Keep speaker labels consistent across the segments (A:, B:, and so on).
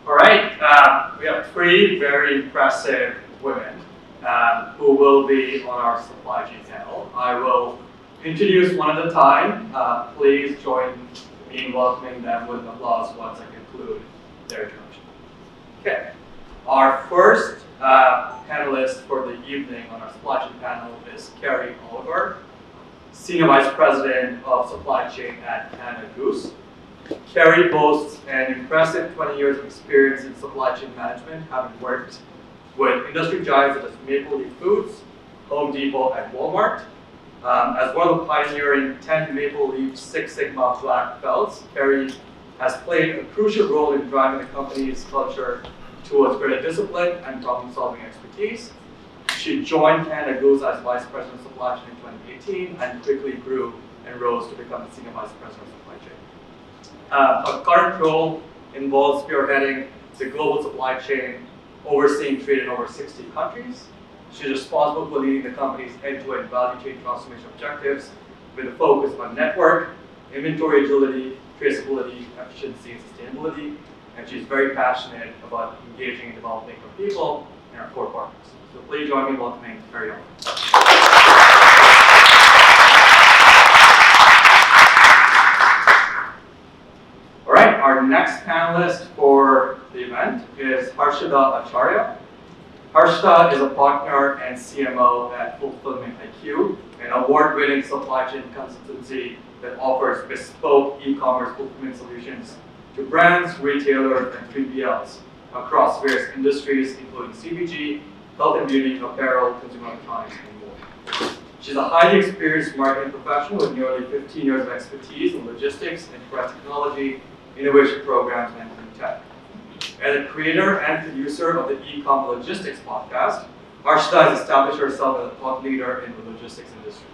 A: All right, we have three very impressive women who will be on our supply chain panel. I will introduce one at a time. Please join me in welcoming them with applause once I conclude their introduction. Okay, our first panelist for the evening on our supply chain panel is Kerry Oliver, Senior Vice President of Supply Chain at Canada Goose. Kerry boasts an impressive 20 years of experience in supply chain management, having worked with industry giants such as Maple Leaf Foods, Home Depot, and Walmart. As one of the pioneering 10 Maple Leaf Six Sigma Black Belts, Kerry has played a crucial role in driving the company's culture towards greater discipline and problem-solving expertise. She joined Canada Goose as Vice President of Supply Chain in 2018 and quickly grew and rose to become the Senior Vice President of Supply Chain. Her current role involves spearheading the global supply chain, overseeing trade in over 60 countries. She's responsible for leading the company's end-to-end value chain transformation objectives with a focus on network, inventory agility, traceability, efficiency, and sustainability. And she's very passionate about engaging and developing her people and our core partners. So please join me in welcoming Kerry Oliver. All right, our next panelist for the event is Harshida Acharya. Harshida is a partner and CMO at Fulfillment IQ, an award-winning supply chain consultancy that offers bespoke e-commerce fulfillment solutions to brands, retailers, and 3PLs across various industries, including CPG, health and beauty, apparel, consumer electronics, and more. She's a highly experienced marketing professional with nearly 15 years of expertise in logistics, enterprise technology, innovation programs, and tech. As a creator and producer of the e-com logistics podcast, Harshida has established herself as a thought leader in the logistics industry.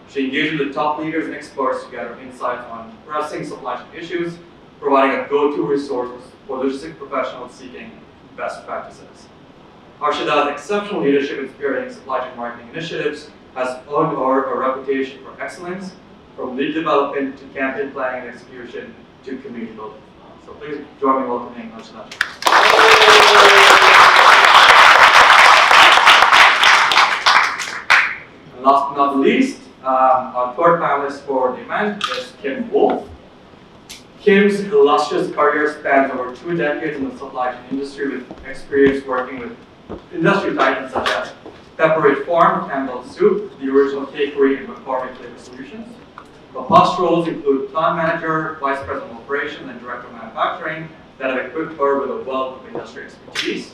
A: She engages with top leaders and experts to gather insights on pressing supply chain issues, providing a go-to resource for logistics professionals seeking best practices. Harshida's exceptional leadership in spearheading supply chain marketing initiatives has earned her a reputation for excellence, from lead development to campaign planning and execution to community building. So please join me in welcoming Harshida. And last but not least, our third panelist for the event is Kim Wolf. Kim's illustrious career spans over 2 decades in the supply chain industry with experience working with industry titans such as Pepperidge Farm, Campbell Soup, the original Cakery, and McCormick Flavor Solutions. Her past roles include plant manager, vice president of operations, and director of manufacturing that have equipped her with a wealth of industry expertise.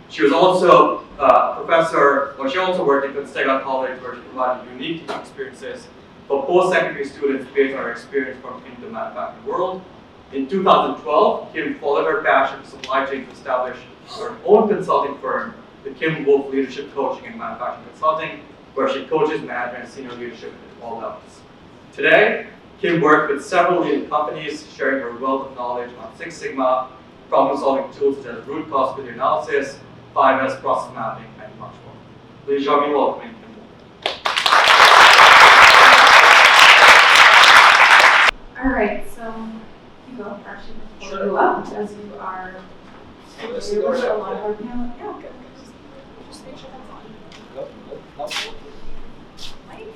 A: She was also a professor, or she also worked at Gonzaga College, where she provided unique teaching experiences for post-secondary students based on her experience from in the manufacturing world. In 2012, Kim followed her passion for supply chain to establish her own consulting firm, the Kim Wolf Leadership Coaching and Manufacturing Consulting, where she coaches management and senior leadership at all levels. Today, Kim worked with several leading companies, sharing her wealth of knowledge on Six Sigma, problem-solving tools such as root cause video analysis, 5S process mapping, and much more. Please join me in welcoming Kim Wolf.
B: All right, so you go, actually, before you up, as you are familiar with a lot of our panel. Yeah, good. Just make sure that's on.
C: No.
B: Right?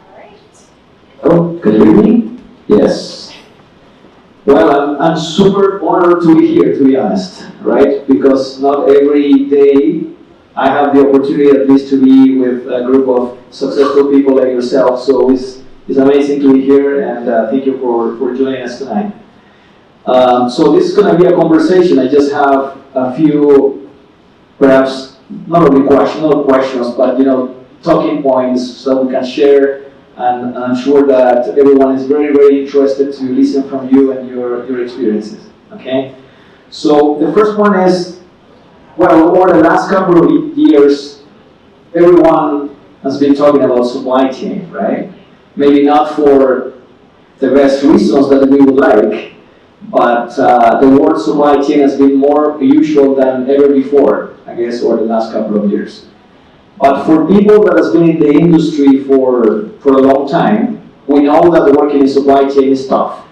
B: All right.
C: Hello, can you hear me? Yes. Well, I'm super honored to be here, to be honest, right? Because not every day I have the opportunity at least to be with a group of successful people like yourself. So it's amazing to be here, and thank you for joining us tonight. So this is going to be a conversation. I just have a few, perhaps not questions, but talking points so we can share. And I'm sure that everyone is very, very interested to listen from you and your experiences. Okay. So the first one is, well, over the last couple of years, everyone has been talking about supply chain, right? Maybe not for the best reasons that we would like, but the word supply chain has been more usual than ever before, I guess, over the last couple of years. But for people that has been in the industry for a long time, we know that working in supply chain is tough.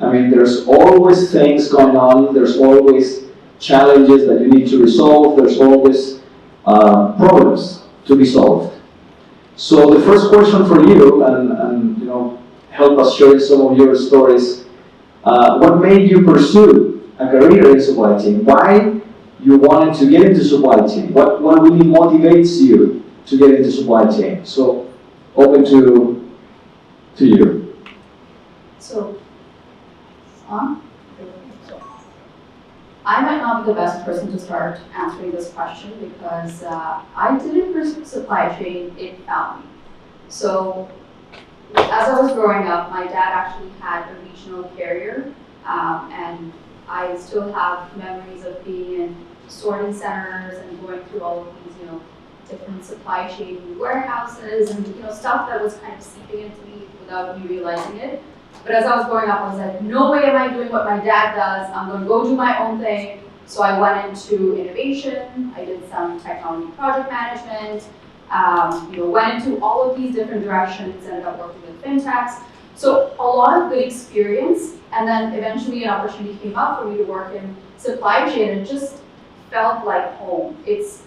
C: I mean, there's always things going on, there's always challenges that you need to resolve, there's always problems to be solved. So the first question for you, and help us share some of your stories, what made you pursue a career in supply chain? Why you wanted to get into supply chain? What really motivates you to get into supply chain? So open to you.
D: So, I might not be the best person to start answering this question because I didn't pursue supply chain, it found me. So, as I was growing up, my dad actually had a regional carrier, and I still have memories of being in sorting centers and going through all of these, different supply chain warehouses and stuff that was kind of seeping into me without me realizing it. But as I was growing up, I was like, no way am I doing what my dad does. I'm going to go do my own thing. So I went into innovation. I did some technology project management. Went into all of these different directions. Ended up working with fintechs. So a lot of good experience. And then eventually an opportunity came up for me to work in supply chain. It just felt like home. It's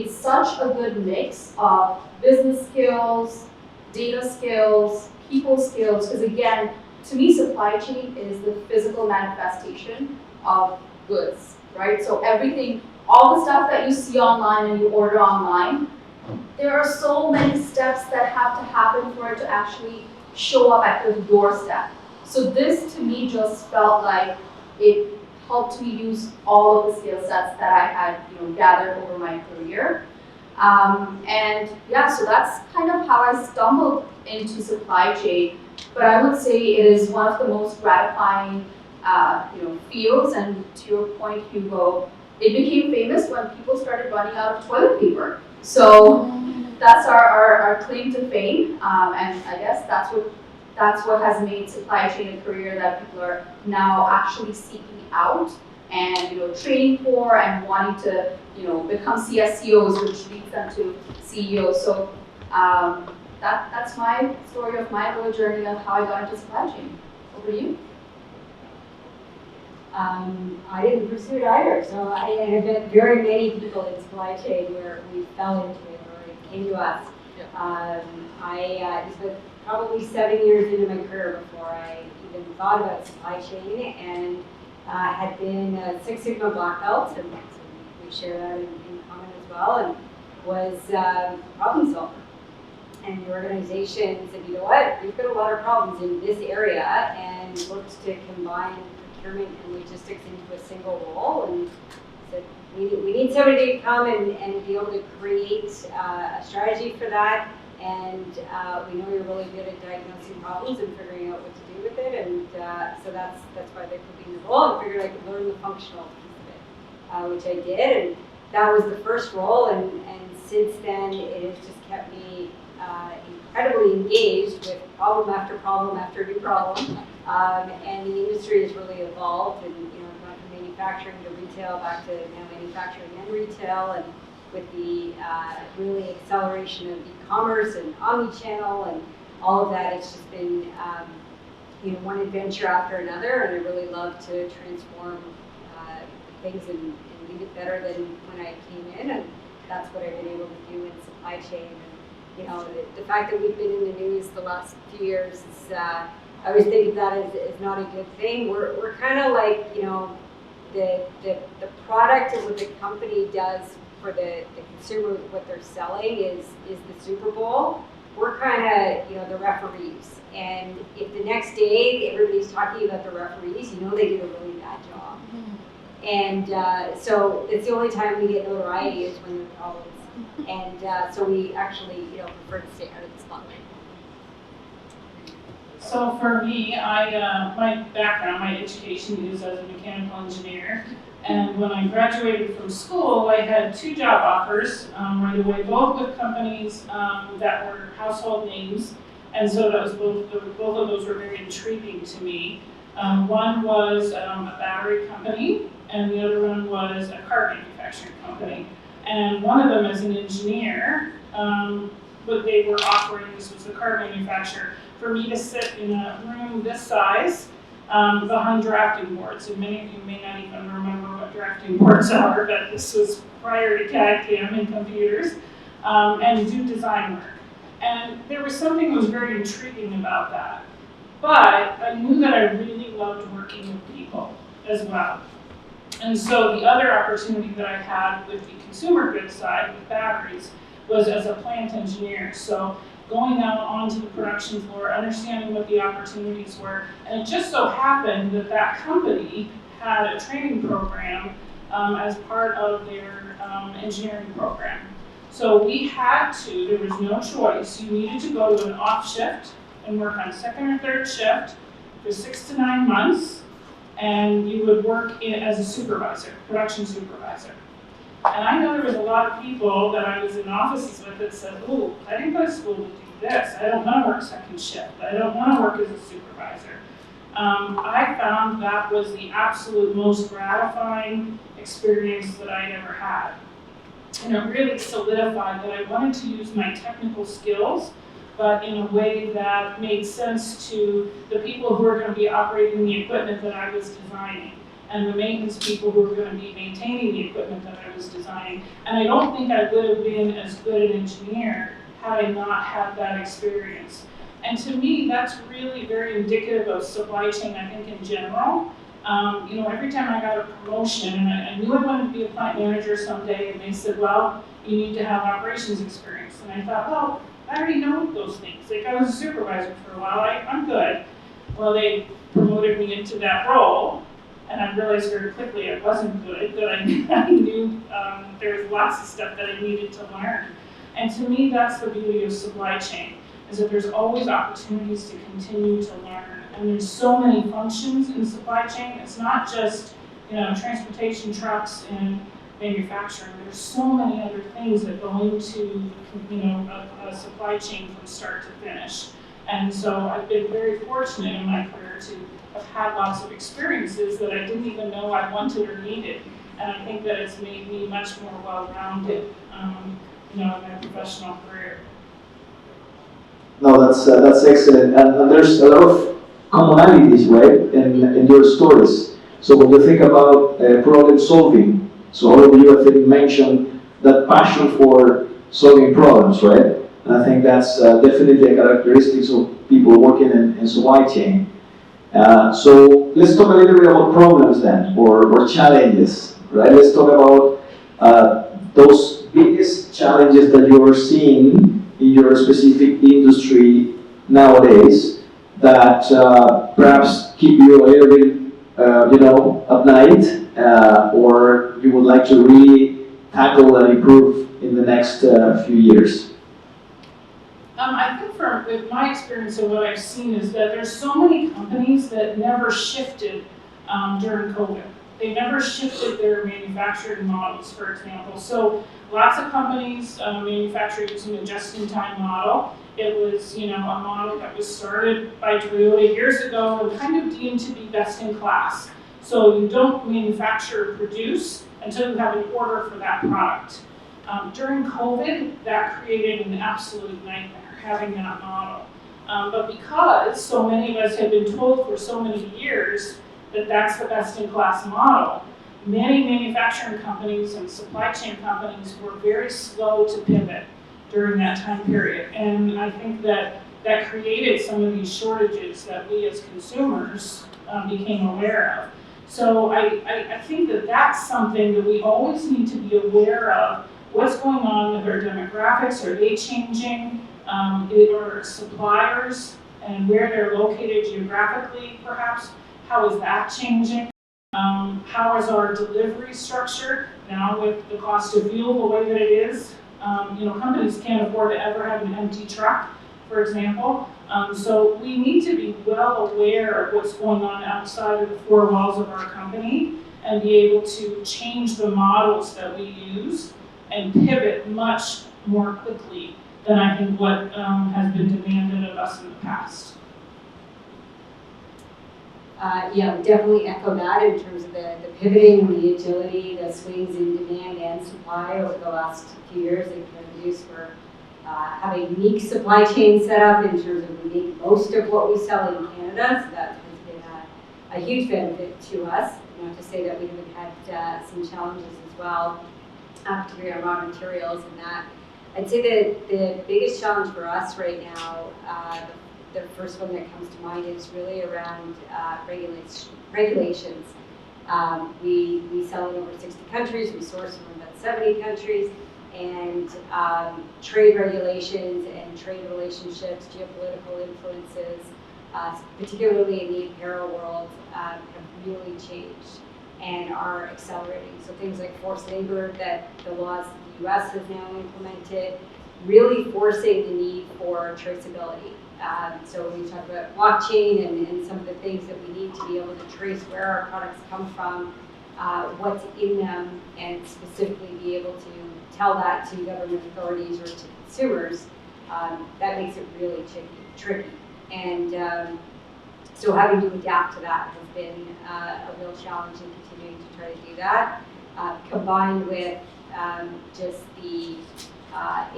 D: such a good mix of business skills, data skills, people skills. Because again, to me, supply chain is the physical manifestation of goods, right? So everything, all the stuff that you see online and you order online, there are so many steps that have to happen for it to actually show up at the doorstep. So this, to me, just felt like it helped me use all of the skill sets that I had, gathered over my career. So that's kind of how I stumbled into supply chain. But I would say it is one of the most gratifying, fields. And to your point, Hugo, it became famous when people started running out of toilet paper. So that's our claim to fame, and I guess that's what has made supply chain a career that people are now actually seeking out and training for and wanting to become CSCOs, which leads them to CEOs. So that's my story of my little journey of how I got into supply chain. Over to you.
E: I didn't pursue it either, so I have met very many people in supply chain where we fell into it or it came to us. I spent probably 7 years into my career before I even thought about supply chain, and had been a Six Sigma black belt, and so we share that in common as well, and was a problem solver. And the organization said, you know what, we've got a lot of problems in this area, and looked to combine procurement and logistics into a single role, and said we need somebody to come and be able to create a strategy for that, and we know you're really good at diagnosing problems and figuring out what to do with it, and so that's why they put me in the role, and figured I could learn the functional piece of it, which I did, and that was the first role, and since then it has just kept me incredibly engaged with problem after new problem, and the industry has really evolved, and gone from manufacturing to retail back to now manufacturing and retail, and with the really acceleration of e-commerce and omni-channel and all of that, it's just been one adventure after another, and I really love to transform things and leave it better than when I came in, and that's what I've been able to do in supply chain. And the fact that we've been in the news the last few years is, I always think of that as not a good thing. We're kind of like, the product of what the company does for the consumer, what they're selling is the Super Bowl. We're kind of, the referees. And if the next day everybody's talking about the referees, they did a really bad job. Mm-hmm. And so it's the only time we get notoriety is when there are problems. And so we actually, prefer to stay out of the spotlight.
F: So for me, my background, my education is as a mechanical engineer. And when I graduated from school, I had 2 job offers right away, both with companies that were household names. And so that was both of those were very intriguing to me. One was a battery company, and the other one was a car manufacturing company. and one of them is an engineer, but they were offering, this was the car manufacturer, for me to sit in a room this size behind drafting boards. And many of you may not even remember what drafting boards are, but this was prior to CAD/CAM and computers, and do design work. And there was something that was very intriguing about that. But I knew that I really loved working with people as well. And so the other opportunity that I had with the consumer goods side, with batteries, was as a plant engineer. So going out onto the production floor, understanding what the opportunities were. And it just so happened that that company had a training program as part of their engineering program. So we had to, there was no choice, you needed to go to an off shift and work on second or third shift for 6 to 9 months, and you would work as a supervisor, production supervisor. And I know there was a lot of people that I was in offices with that said, "Oh, I didn't go to school to do this. I don't want to work second shift. I don't want to work as a supervisor." I found that was the absolute most gratifying experience that I'd ever had. And it really solidified that I wanted to use my technical skills, but in a way that made sense to the people who were going to be operating the equipment that I was designing, and the maintenance people who were going to be maintaining the equipment that I was designing. And I don't think I would have been as good an engineer had I not had that experience. And to me, that's really very indicative of supply chain, I think, in general. Every time I got a promotion, and I knew I wanted to be a plant manager someday, and they said, "Well, you need to have operations experience." And I thought, well, I already know those things. Like, I was a supervisor for a while, I'm good. Well, they promoted me into that role, and I realized very quickly I wasn't good, that I knew there was lots of stuff that I needed to learn. And to me, that's the beauty of supply chain, is that there's always opportunities to continue to learn. And there's so many functions in supply chain. It's not just, transportation trucks and manufacturing. There's so many other things that go into, a supply chain from start to finish. And so I've been very fortunate in my career to have had lots of experiences that I didn't even know I wanted or needed. And I think that it's made me much more well-rounded, in my professional career.
C: No, that's excellent, and there's a lot of commonalities, right, in your stories. So when you think about problem solving, so all of you have mentioned that passion for solving problems, right? And I think that's definitely a characteristic of people working in supply chain. So let's talk a little bit about problems then, or challenges, right? Let's talk about those biggest challenges that you are seeing in your specific industry nowadays that perhaps keep you a little bit, at night, or you would like to really tackle and improve in the next few years?
F: I think with my experience and what I've seen is that there's so many companies that never shifted during COVID. They never shifted their manufacturing models, for example. So lots of companies manufacture using a just-in-time model. It was, a model that was started by Toyota years ago and kind of deemed to be best in class. So you don't manufacture or produce until you have an order for that product. During COVID, that created an absolute nightmare, having that model. But because so many of us had been told for so many years that that's the best-in-class model, many manufacturing companies and supply chain companies were very slow to pivot during that time period. And I think that created some of these shortages that we as consumers became aware of. So I think that that's something that we always need to be aware of. What's going on with our demographics? Are they changing? Or suppliers and where they're located geographically, perhaps? How is that changing? How is our delivery structure now with the cost of fuel the way that it is? Companies can't afford to ever have an empty truck, for example. So we need to be well aware of what's going on outside of the four walls of our company and be able to change the models that we use and pivot much more quickly than I think what has been demanded of us in the past.
E: definitely echo that in terms of the pivoting, the agility, the swings in demand and supply over the last few years at Canada Goose. Have a unique supply chain setup in terms of we make most of what we sell in Canada, so that has been a huge benefit to us. Not to say that we haven't had some challenges as well, particularly on raw materials and that. I'd say that the biggest challenge for us right now, the first one that comes to mind is really around regulations. We sell in over 60 countries, we source from about 70 countries, and trade regulations and trade relationships, geopolitical influences, particularly in the apparel world, have really changed and are accelerating. So things like forced labor that the laws of the US has now implemented, really forcing the need for traceability. So when we talk about blockchain and some of the things that we need to be able to trace where our products come from, what's in them, and specifically be able to tell that to government authorities or to consumers, that makes it really tricky. And so having to adapt to that has been a real challenge in continuing to try to do that, combined with just the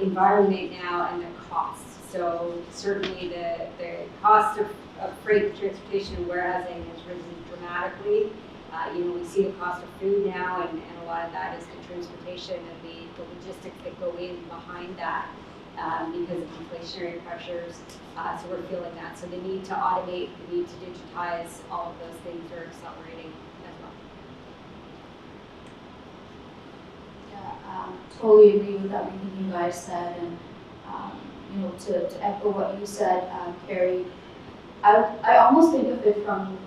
E: environment now and the costs. So certainly the cost of freight transportation and warehousing has risen dramatically. We see the cost of food now, and a lot of that is the transportation and the logistics that go in behind that because of inflationary pressures. So we're feeling that. So the need to automate, the need to digitize, all of those things are accelerating as well.
D: Yeah, totally agree with everything you guys said, and to echo what you said, Kerry, I almost think of it from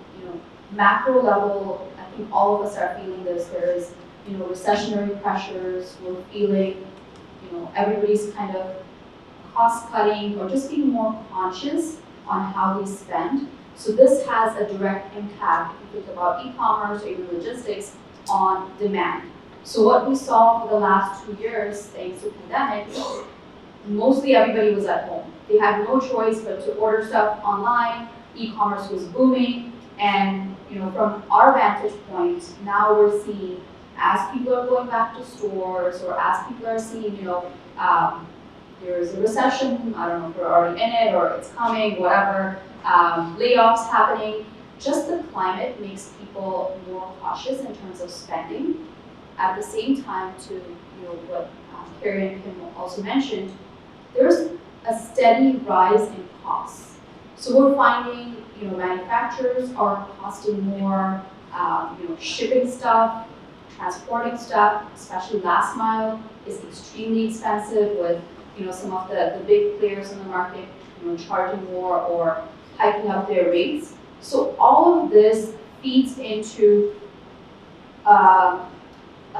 D: macro level. I think all of us are feeling this. There is recessionary pressures. We're feeling everybody's kind of cost cutting or just being more conscious on how we spend. So this has a direct impact, if you think about e-commerce or even logistics, on demand. So what we saw for the last 2 years, thanks to pandemic, mostly everybody was at home. They had no choice but to order stuff online. E-commerce was booming, and from our vantage point, now we're seeing, as people are going back to stores, or as people are seeing, there's a recession, I don't know if we're already in it or it's coming, whatever, layoffs happening, just the climate makes people more cautious in terms of spending. At the same time, to what Kerry and Kim also mentioned, there's a steady rise in costs. So we're finding, manufacturers are costing more, shipping stuff, transporting stuff, especially last mile, is extremely expensive with, some of the big players in the market, charging more or hiking up their rates. So all of this feeds into a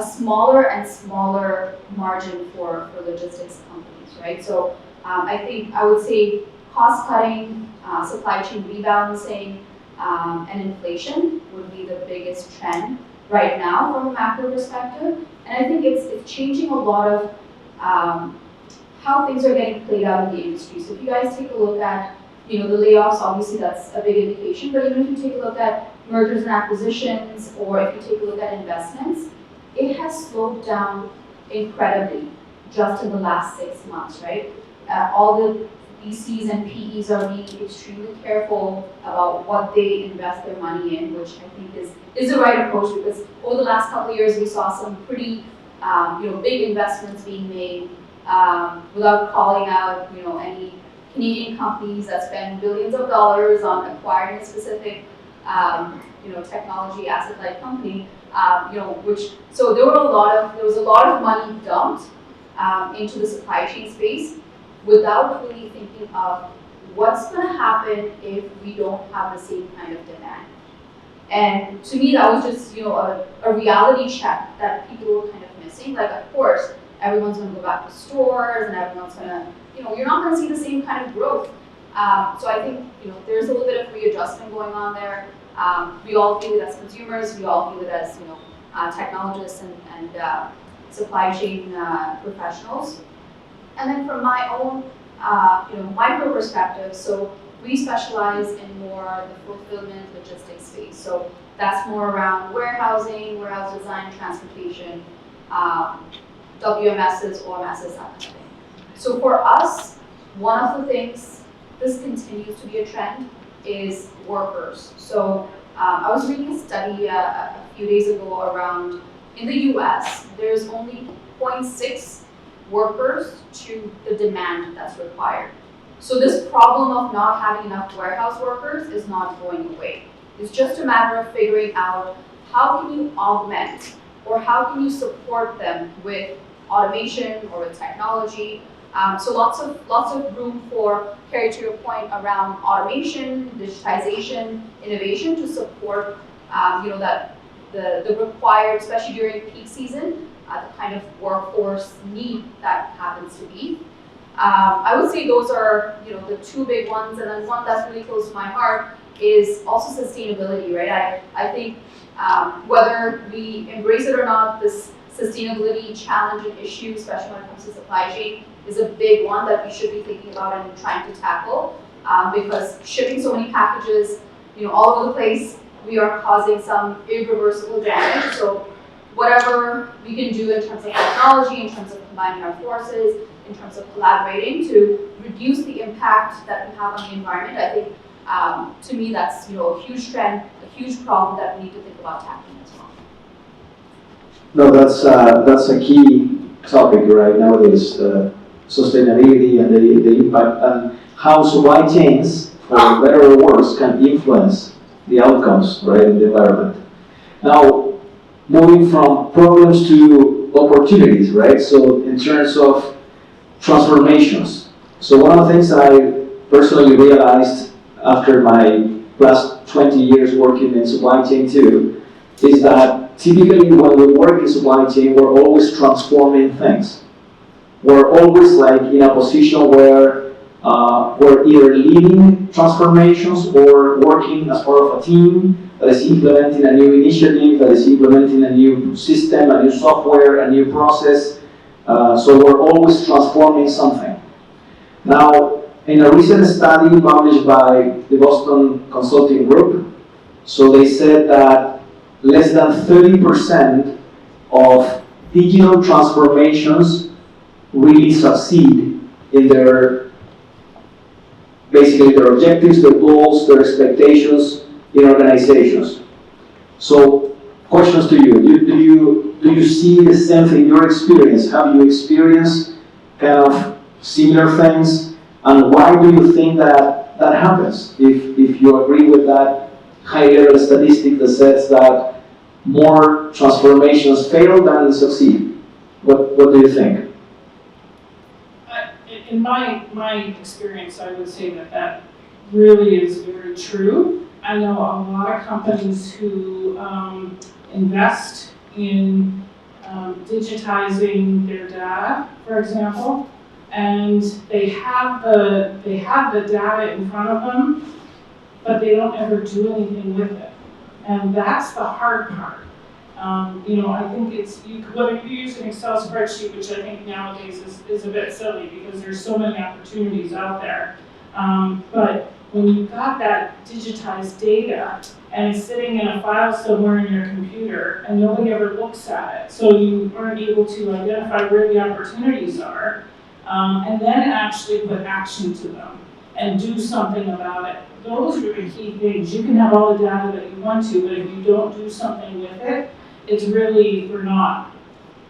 D: smaller and smaller margin for logistics companies, right? So I would say cost cutting, supply chain rebalancing, and inflation would be the biggest trend right now from a macro perspective. And I think it's changing a lot of how things are getting played out in the industry. So if you guys take a look at, the layoffs, obviously that's a big indication, but even if you take a look at mergers and acquisitions, or if you take a look at investments, it has slowed down incredibly just in the last 6 months, right? All the VCs and PEs are being extremely careful about what they invest their money in, which I think is the right approach, because over the last couple of years we saw some pretty big investments being made without calling out any Canadian companies that spend billions of dollars on acquiring a specific technology asset-like company. So there was a lot of money dumped into the supply chain space without really thinking of what's going to happen if we don't have the same kind of demand. And to me, that was just a reality check that people were kind of missing. Like, of course, everyone's going to go back to stores, and everyone's going to, you're not going to see the same kind of growth. So I think there's a little bit of readjustment going on there. We all feel it as consumers. We all feel it as technologists and supply chain professionals. And then from my own micro perspective, so We specialize in more the fulfillment logistics space. So that's more around warehousing, warehouse design, transportation, WMSs, OMSs, that kind of thing. So for us, one of the things, this continues to be a trend, is workers. So I was reading a study a few days ago around, in the US, there's only 0.6 workers to the demand that's required. So this problem of not having enough warehouse workers is not going away. It's just a matter of figuring out how can you augment or how can you support them with automation or with technology. So lots of room for, Kerry, to your point around automation, digitization, innovation to support that the required, especially during peak season, the kind of workforce need that happens to be. I would say those are the two big ones, and then one that's really close to my heart is also sustainability, right? I think whether we embrace it or not, this sustainability challenge and issue, especially when it comes to supply chain, is a big one that we should be thinking about and trying to tackle, because shipping so many packages, all over the place, we are causing some irreversible damage. So whatever we can do in terms of technology, in terms of combining our forces, in terms of collaborating to reduce the impact that we have on the environment, I think to me that's a huge trend, a huge problem that we need to think about tackling as well.
C: No, that's a key topic right nowadays, sustainability and the impact and how supply chains, for better or worse, can influence the outcomes, right, in the environment. Now, moving from problems to opportunities, right? So in terms of transformations. So one of the things I personally realized after my last 20 years working in supply chain too, is that typically when we work in supply chain, we're always transforming things. We're always like in a position where we're either leading transformations or working as part of a team that is implementing a new initiative, that is implementing a new system, a new software, a new process. So we're always transforming something. Now, in a recent study published by the Boston Consulting Group, so they said that less than 30% of digital transformations really succeed in their objectives, their goals, their expectations in organizations. So, questions to you. Do you see the same thing in your experience? Have you experienced kind of similar things? And why do you think that happens? If you agree with that high-level statistic that says that more transformations fail than succeed, what do you think?
F: In my experience, I would say that really is very true. I know a lot of companies who invest in digitizing their data, for example, and they have the data in front of them, but they don't ever do anything with it. And that's the hard part. I think it's, whether you use an Excel spreadsheet, which I think nowadays is a bit silly because there's so many opportunities out there. But when you've got that digitized data and it's sitting in a file somewhere in your computer and nobody ever looks at it, so you aren't able to identify where the opportunities are, and then actually put action to them and do something about it. Those are the key things. You can have all the data that you want to, but if you don't do something with it, it's really for naught.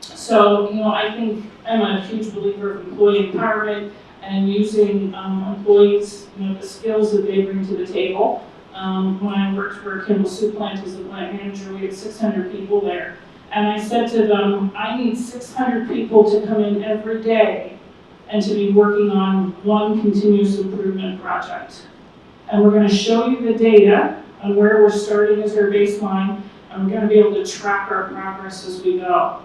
F: So, I think I'm a huge believer of employee empowerment and using employees, the skills that they bring to the table. When I worked for Kimball Soup Plant as a plant manager, we had 600 people there. And I said to them, I need 600 people to come in every day and to be working on one continuous improvement project. And we're going to show you the data on where we're starting as our baseline, and we're going to be able to track our progress as we go.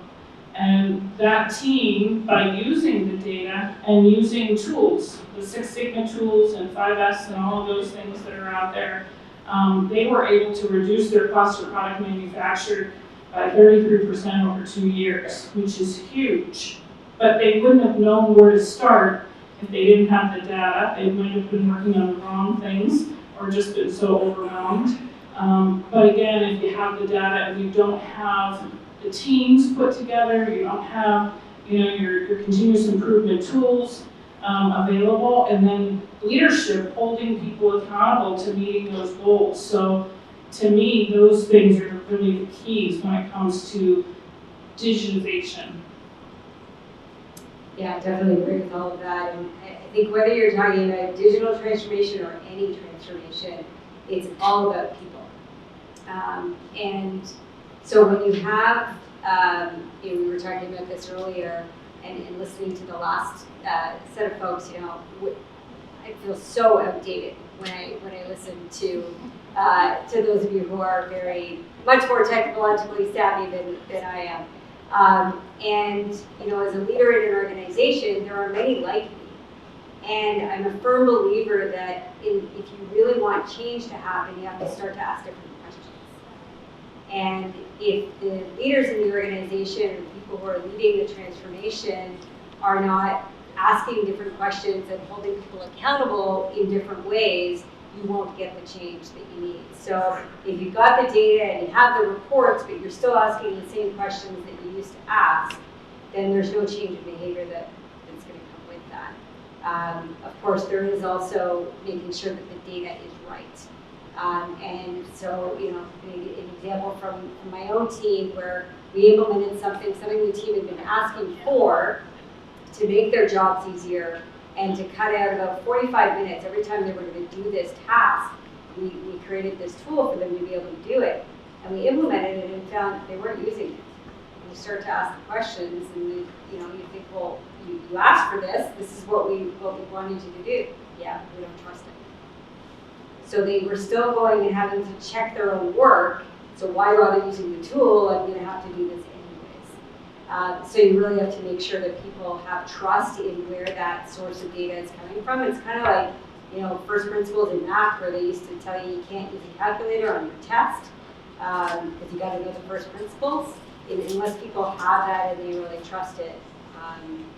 F: And that team, by using the data and using tools, the Six Sigma tools and 5S and all of those things that are out there, they were able to reduce their cost of product manufactured by 33% over 2 years, which is huge. But they wouldn't have known where to start If they didn't have the data, they might have been working on the wrong things or just been so overwhelmed. But again, if you have the data and you don't have the teams put together, you don't have your continuous improvement tools available, and then leadership holding people accountable to meeting those goals. So to me, those things are really the keys when it comes to digitization.
E: Yeah, I definitely agree with all of that. And I think whether you're talking about digital transformation or any transformation, it's all about people. And so when you have, we were talking about this earlier, and listening to the last set of folks, I feel so outdated when I listen to those of you who are very much more technologically savvy than I am. And as a leader in an organization, there are many like me. And I'm a firm believer that if you really want change to happen, you have to start to ask different questions. And if the leaders in the organization, the people who are leading the transformation, are not asking different questions and holding people accountable in different ways, you won't get the change that you need. So if you've got the data and you have the reports, but you're still asking the same questions that you used to ask, then there's no change in behavior that's going to come with that. Of course, there is also making sure that the data is right. And so, an example from my own team where we implemented something the team had been asking for to make their jobs easier and to cut out about 45 minutes every time they were going to do this task. We created this tool for them to be able to do it. And we implemented it and found they weren't using it. And you start to ask the questions and you think, well, you asked for this is what we wanted you to do. Yeah, we don't trust it. So they were still going and having to check their own work. So why bother using the tool? I'm going to have to do this anyways. So you really have to make sure that people have trust in where that source of data is coming from. It's kind of like, first principles in math where they used to tell you can't use a calculator on your test because you got to know the first principles. Unless people have that and they really trust it,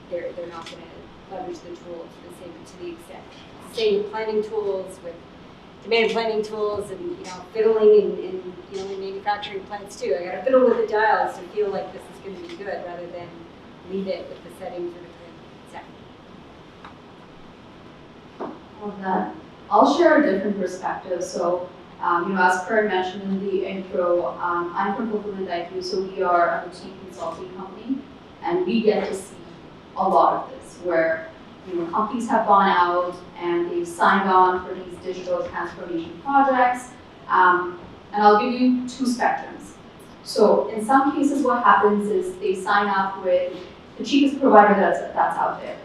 E: they're not going to leverage the tool to the extent. Same with planning tools, with demand planning tools, and fiddling in manufacturing plants too. I got to fiddle with the dials to feel like this is going to be good, rather than leave it with the settings that have been set.
D: Of that, I'll share a different perspective. So, as Kerry mentioned in the intro, I'm from Fulfillment IQ, so we are a boutique consulting company, and we get to see a lot of this, where companies have gone out and they've signed on for these digital transformation projects, and I'll give you two spectrums. So, in some cases, what happens is they sign up with the cheapest provider that's out there.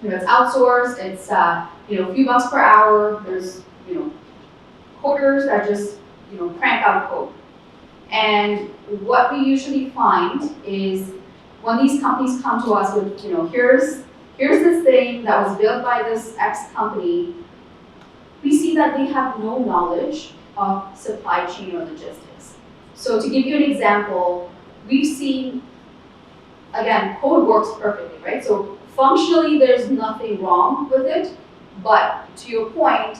D: It's outsourced. It's a few bucks per hour. There's coders that just crank out code. And what we usually find is when these companies come to us with here's this thing that was built by this X company, we see that they have no knowledge of supply chain or logistics. So to give you an example, we've seen, again, code works perfectly, right? So functionally, there's nothing wrong with it, but to your point,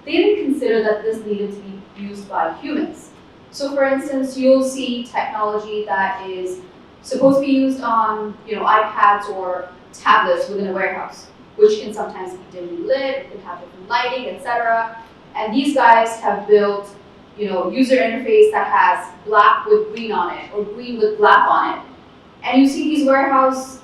D: they didn't consider that this needed to be used by humans. So for instance, you'll see technology that is supposed to be used on iPads or tablets within a warehouse, which can sometimes be dimly lit, it can have different lighting, etc. And these guys have built user interface that has black with green on it, or green with black on it. And you see these warehouse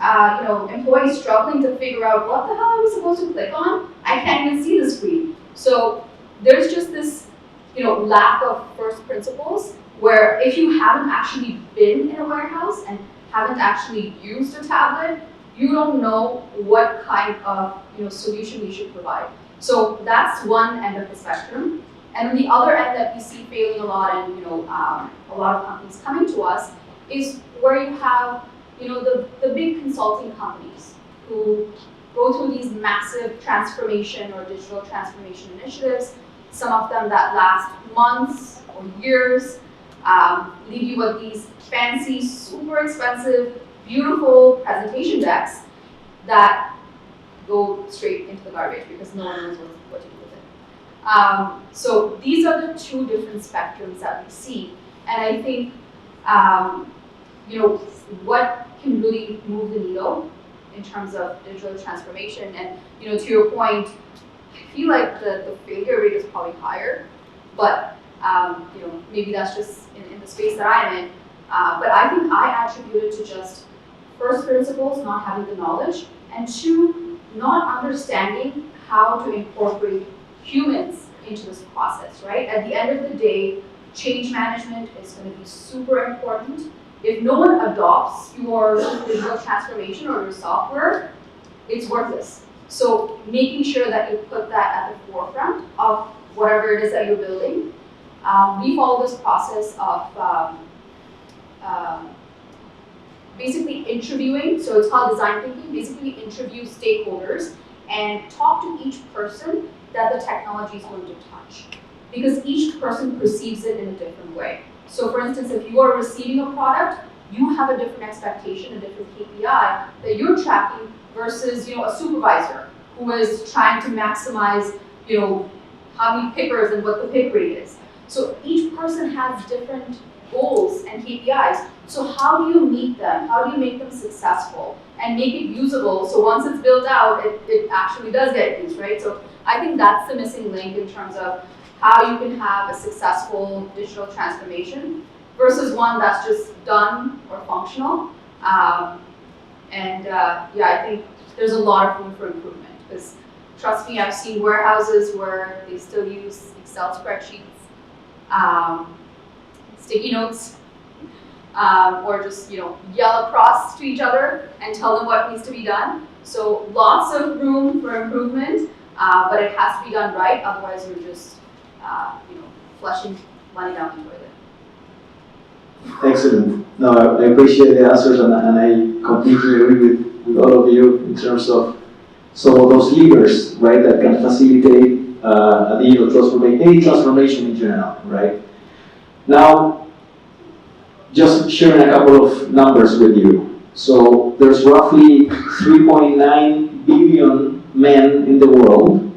D: employees struggling to figure out what the hell are we supposed to click on? I can't even see the screen. So there's just this lack of first principles, where if you haven't actually been in a warehouse and haven't actually used a tablet, you don't know what kind of solution you should provide. So that's one end of the spectrum. And then the other end that we see failing a lot, and a lot of companies coming to us, is where you have the big consulting companies who go through these massive transformation or digital transformation initiatives, some of them that last months or years, leave you with these fancy, super expensive, beautiful presentation decks that go straight into the garbage because no one knows what to do with it. So these are the two different spectrums that we see, and I think what can really move the needle in terms of digital transformation. And to your point, I feel like the failure rate is probably higher, but maybe that's just in the space that I'm in. But I think I attribute it to just first principles, not having the knowledge, and two, not understanding how to incorporate humans into this process, right? At the end of the day, change management is going to be super important. If no one adopts your digital transformation or your software, it's worthless. So making sure that you put that at the forefront of whatever it is that you're building. We follow this process of basically interviewing, so it's called design thinking, basically interview stakeholders and talk to each person that the technology is going to touch. Because each person perceives it in a different way. So for instance, if you are receiving a product, you have a different expectation, a different KPI that you're tracking versus a supervisor who is trying to maximize how many pickers and what the pick rate is. So each person has different goals and KPIs. So how do you meet them? How do you make them successful and make it usable? So once it's built out, it actually does get used, right? So I think that's the missing link in terms of how you can have a successful digital transformation versus one that's just done or functional. I think there's a lot of room for improvement because trust me, I've seen warehouses where they still use Excel spreadsheets, sticky notes, or just yell across to each other and tell them what needs to be done. So lots of room for improvement, but it has to be done right. Otherwise, you're just flushing money down the toilet.
C: Excellent. No, I appreciate the answers, and I completely agree with all of you in terms of some of those levers, right, that can facilitate a digital transformation, any transformation in general, right? Now, just sharing a couple of numbers with you. So there's roughly 3.9 billion men in the world,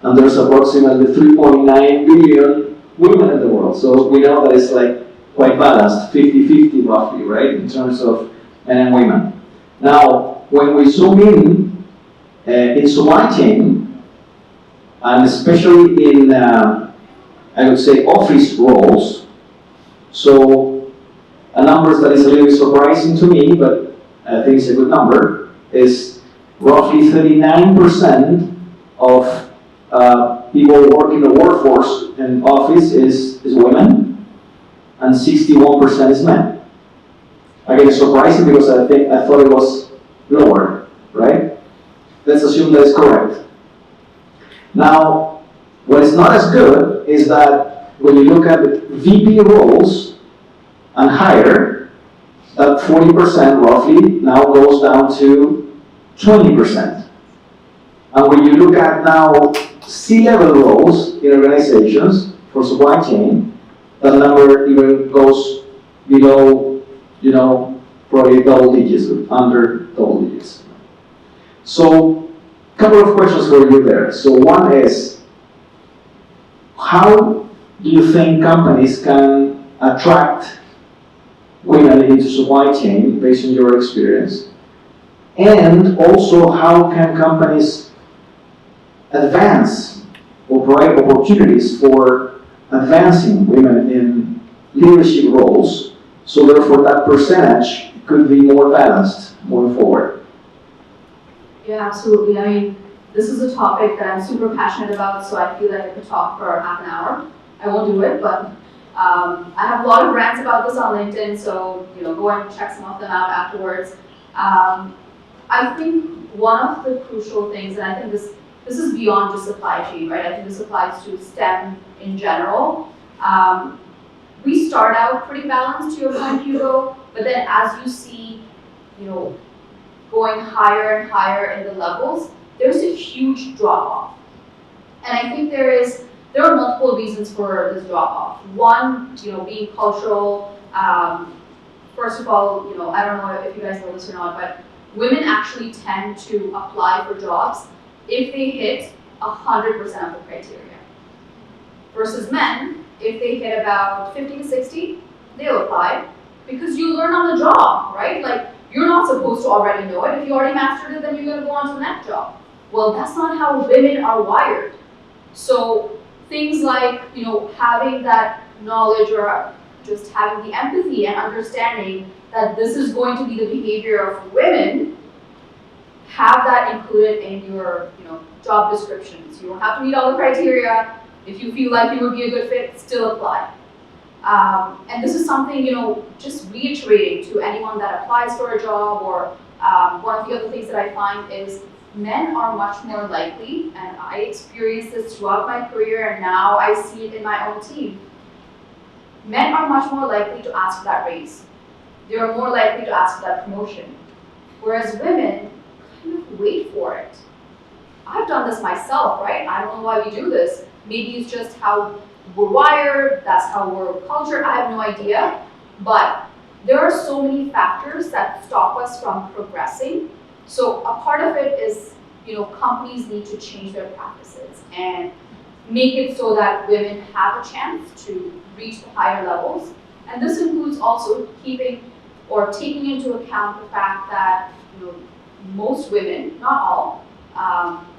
C: and there's approximately 3.9 billion women in the world. So we know that it's like quite balanced, 50-50 roughly, right, in terms of men and women. Now, when we zoom in supply chain, and especially in, I would say, office roles, so a number that is a little bit surprising to me, but I think it's a good number, is roughly 39% of people working the workforce in office is women, and 61% is men. Again, it's surprising because I thought it was lower, right? Let's assume that is correct. Now, what is not as good is that when you look at the VP roles and higher, that 40% roughly now goes down to 20%. And when you look at now C-level roles in organizations for supply chain, that number even goes below, probably double digits, under double digits. So, a couple of questions for you there. So one is, how do you think companies can attract women into supply chain based on your experience? And also, how can companies advance or provide opportunities for advancing women in leadership roles, so therefore that percentage could be more balanced moving forward?
D: Yeah, absolutely. I mean, this is a topic that I'm super passionate about, so I feel like I could talk for half an hour. I won't do it, but I have a lot of rants about this on LinkedIn, so go and check some of them out afterwards. I think one of the crucial things, and I think this is beyond just supply chain, right? I think this applies to STEM in general. We start out pretty balanced, to your point, Hugo, but then as you see, going higher and higher in the levels, there's a huge drop-off. And I think there are multiple reasons for this drop-off. One, being cultural. First of all, I don't know if you guys know this or not, but women actually tend to apply for jobs if they hit 100% of the criteria. Versus men, if they hit about 50 to 60, they'll apply because you learn on the job, right? Like, you're not supposed to already know it. If you already mastered it, then you're going to go on to the next job. Well, that's not how women are wired. So things like, having that knowledge or just having the empathy and understanding that this is going to be the behavior of women, have that included in your, job descriptions. You don't have to meet all the criteria. If you feel like you would be a good fit, still apply. And this is something, just reiterating to anyone that applies for a job, or one of the other things that I find is men are much more likely, and I experienced this throughout my career, and now I see it in my own team. Men are much more likely to ask for that raise. They are more likely to ask for that promotion. Whereas women kind of wait for it. I've done this myself, right? I don't know why we do this. Maybe it's just how we're wired, that's how we're cultured, I have no idea. But there are so many factors that stop us from progressing. So a part of it is, companies need to change their practices and make it so that women have a chance to reach the higher levels. And this includes also keeping or taking into account the fact that, most women, not all,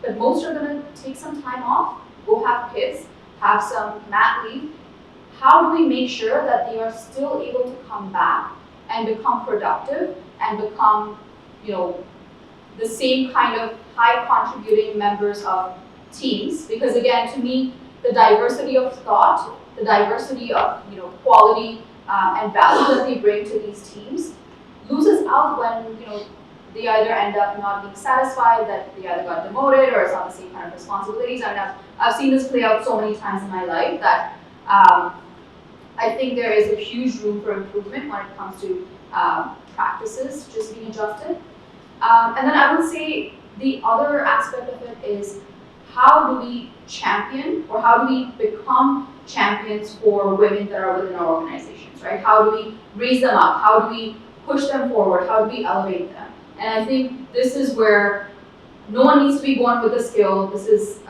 D: but most are going to take some time off, go have kids, have some mat leave. How do we make sure that they are still able to come back and become productive and become, the same kind of high contributing members of teams? Because again, to me, the diversity of thought, the diversity of, quality and value that they bring to these teams loses out when, they either end up not being satisfied, that they either got demoted or it's not the same kind of responsibilities. I mean, I've seen this play out so many times in my life that I think there is a huge room for improvement when it comes to practices just being adjusted. And then I would say the other aspect of it is, how do we champion, or how do we become champions for women that are within our organizations, right? How do we raise them up? How do we push them forward? How do we elevate them? And I think this is where no one needs to be born with a skill. This is,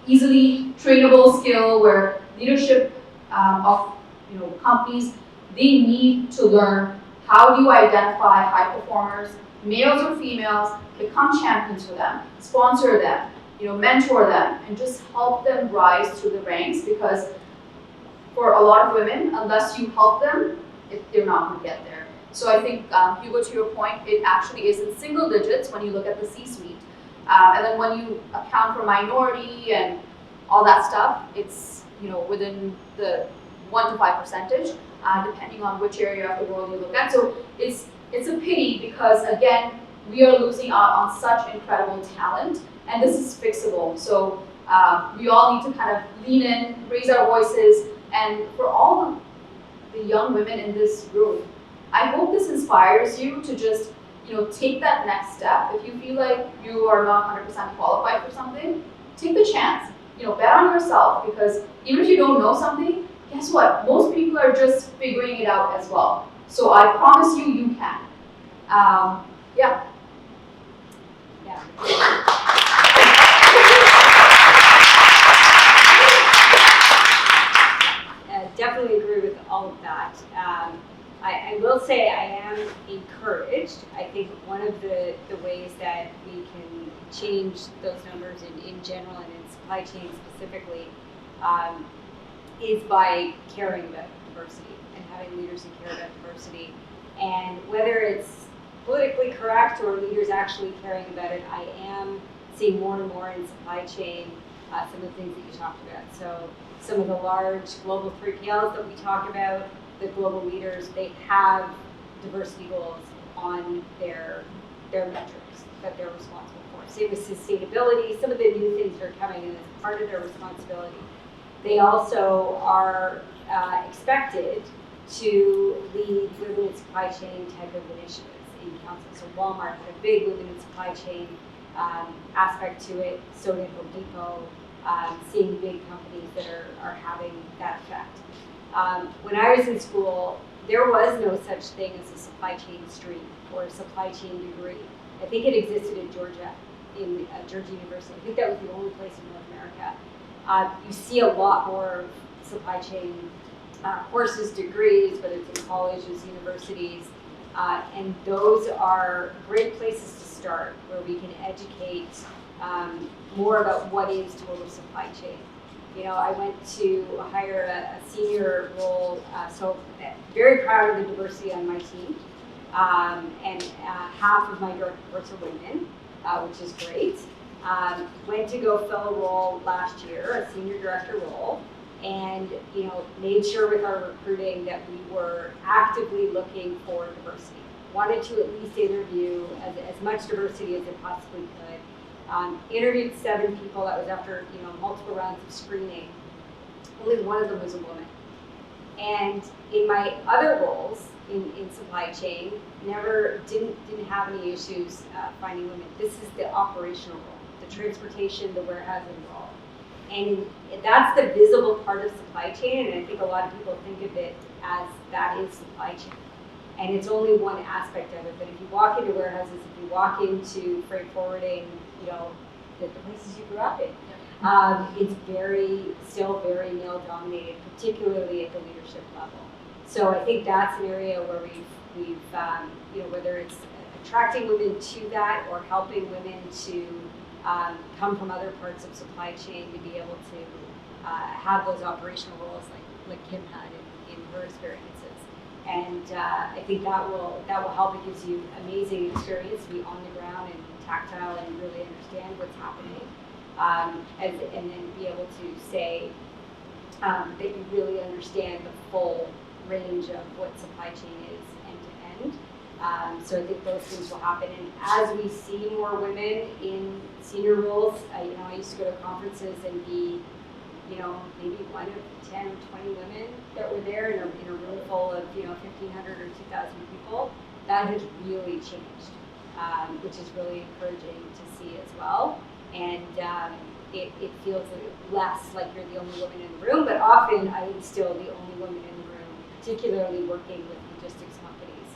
D: easily trainable skill where leadership of, companies, they need to learn how do you identify high performers, males or females, become champions for them, sponsor them, mentor them, and just help them rise through the ranks, because for a lot of women, unless you help them, they're not going to get there. So I think, Hugo, to your point, it actually is in single digits when you look at the C-suite. And then when you account for minority and all that stuff, it's, within the 1 to 5%, depending on which area of the world you look at. So it's a pity, because again, we are losing out on such incredible talent, and this is fixable. So we all need to kind of lean in, raise our voices, and for all the young women in this room, I hope this inspires you to just, take that next step. If you feel like you are not 100% qualified for something, take the chance. Bet on yourself, because even if you don't know something, guess what? Most people are just figuring it out as well. So I promise you, you can. Yeah.
E: Definitely agree with all of that. I will say I am encouraged. I think one of the ways that we can change those numbers in general and in supply chain specifically is by caring about diversity and having leaders who care about diversity. And whether it's politically correct or leaders actually caring about it, I am seeing more and more in supply chain some of the things that you talked about. So some of the large global 3PLs that we talk about, the global leaders, they have diversity goals on their metrics that they're responsible for. Same with sustainability, some of the new things that are coming in as part of their responsibility. They also are expected to lead women in supply chain type of initiatives in council. So Walmart had a big women in supply chain aspect to it, so did Home Depot, seeing big companies that are having that effect. When I was in school, there was no such thing as a supply chain stream or a supply chain degree. I think it existed in Georgia, in Georgia University. I think that was the only place in North America. You see a lot more supply chain courses, degrees, whether it's in colleges, universities, and those are great places to start where we can educate more about what is total supply chain. You know, I went to hire a senior role, so very proud of the diversity on my team. And half of my direct reports are women, which is great. Went to go fill a role last year, a senior director role, and you know, made sure with our recruiting that we were actively looking for diversity. Wanted to at least interview as much diversity as it possibly could. Interviewed 7 people. That was after multiple rounds of screening. Only one of them was a woman. And in my other roles in supply chain, didn't have any issues finding women. This is the operational role, the transportation, the warehousing role. And that's the visible part of supply chain, and I think a lot of people think of it as that is supply chain. And it's only one aspect of it, but if you walk into warehouses, if you walk into freight forwarding, the places you grew up in, it's still very male dominated, particularly at the leadership level. So I think that's an area where we've whether it's attracting women to that or helping women to come from other parts of supply chain to be able to have those operational roles like Kim had in her experiences. And I think that will help. It gives you amazing experience to be on the ground and tactile and really understand what's happening, and then be able to say that you really understand the full range of what supply chain is end to end. So I think those things will happen. And as we see more women in senior roles, I used to go to conferences and be maybe one of 10 or 20 women that were there in a room full of 1,500 or 2,000 people. That has really changed, which is really encouraging to see as well. And it feels less like you're the only woman in the room, but often I am still the only woman in the room, particularly working with logistics companies,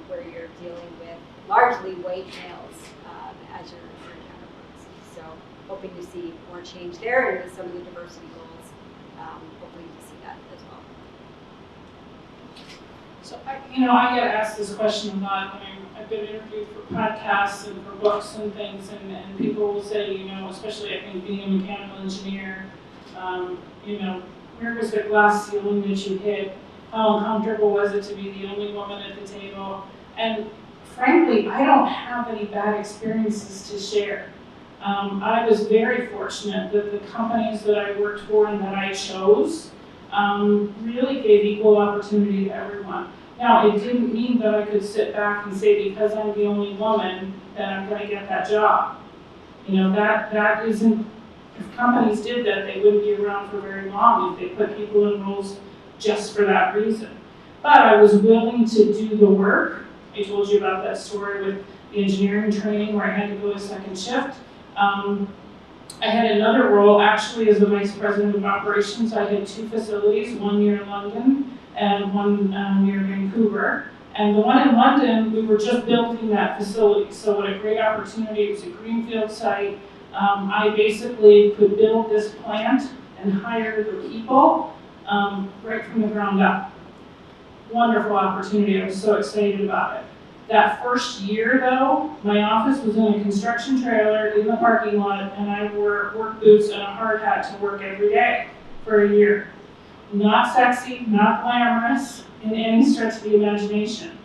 E: where you're dealing with largely white males as your counterparts. So hoping to see more change there, and with some of the diversity goals, hoping to see that as well.
F: So I get asked this question a lot when I've been interviewed for podcasts and for books and things, and people will say, especially I think being a mechanical engineer, where was the glass ceiling that you hit? How uncomfortable was it to be the only woman at the table? And frankly, I don't have any bad experiences to share. I was very fortunate that the companies that I worked for and that I chose really gave equal opportunity to everyone. Now, it didn't mean that I could sit back and say, because I'm the only woman, that I'm going to get that job. That isn't, if companies did that, they wouldn't be around for very long if they put people in roles just for that reason. But I was willing to do the work. I told you about that story with the engineering training where I had to go a second shift. I had another role actually as the vice president of operations. I had 2 facilities, one near London and one near Vancouver. And the one in London, we were just building that facility. So what a great opportunity. It was a greenfield site. I basically could build this plant and hire the people right from the ground up. Wonderful opportunity. I was so excited about it. That first year, though, my office was in a construction trailer in the parking lot, and I wore work boots and a hard hat to work every day for a year. Not sexy, not glamorous in any stretch of the imagination,